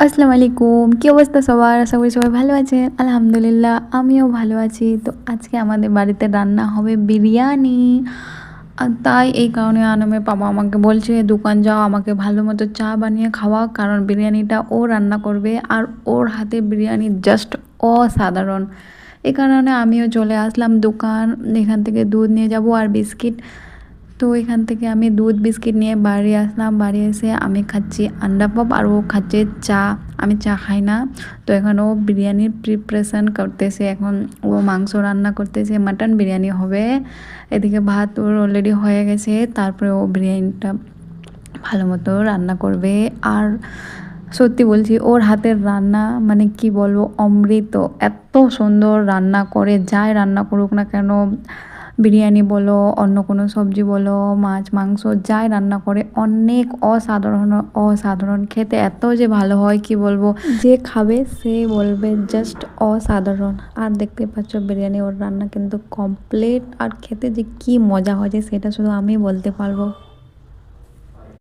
আসসালামু আলাইকুম, কী অবস্থা সবার? আশা করি সবাই ভালো আছেন। আলহামদুলিল্লাহ আমিও ভালো আছি। তো আজকে আমাদের বাড়িতে রান্না হবে বিরিয়ানি। আর তাই এই কারণে আনামের বাবা আমাকে বলছে দোকান যাও, আমাকে ভালো মতো চা বানিয়ে খাওয়া, কারণ বিরিয়ানিটা ও রান্না করবে আর ওর হাতে বিরিয়ানি জাস্ট অসাধারণ। এই কারণে আমিও চলে আসলাম দোকান। এখান থেকে দুধ নিয়ে যাব আর বিস্কিট। তো এখান থেকে আমি দুধ বিস্কিট নিয়ে বাড়ি আসলাম। বাড়ি এসে আমি খাচ্ছি আন্ডা পপ আর ও খাচ্ছে চা। আমি চা খাই না। তো এখন ও বিরিয়ানির প্রিপারেশান করতেছে। এখন ও মাংস রান্না করতেছে, মাটন বিরিয়ানি হবে। এদিকে ভাত ওর অলরেডি হয়ে গেছে, তারপরে ও বিরিয়ানিটা ভালো মতো রান্না করবে। আর সত্যি বলছি, ওর হাতের রান্না মানে কি বলবো, অমৃত। এত সুন্দর রান্না করে, যাই রান্না করুক না কেন, বিরিয়ানি বলো, অন্য কোনো সবজি বলো, মাছ মাংস যাই রান্না করে, অনেক অসাধারণ অসাধারণ। খেতে এত যে ভালো হয় কি বলবো, যে খাবে সে বলবে জাস্ট অসাধারণ। আর দেখতে পাচ্ছ বিরিয়ানি ওর রান্না কিন্তু কমপ্লিট। আর খেতে যে কি মজা হয়েছে সেটা শুধু আমি বলতে পারবো।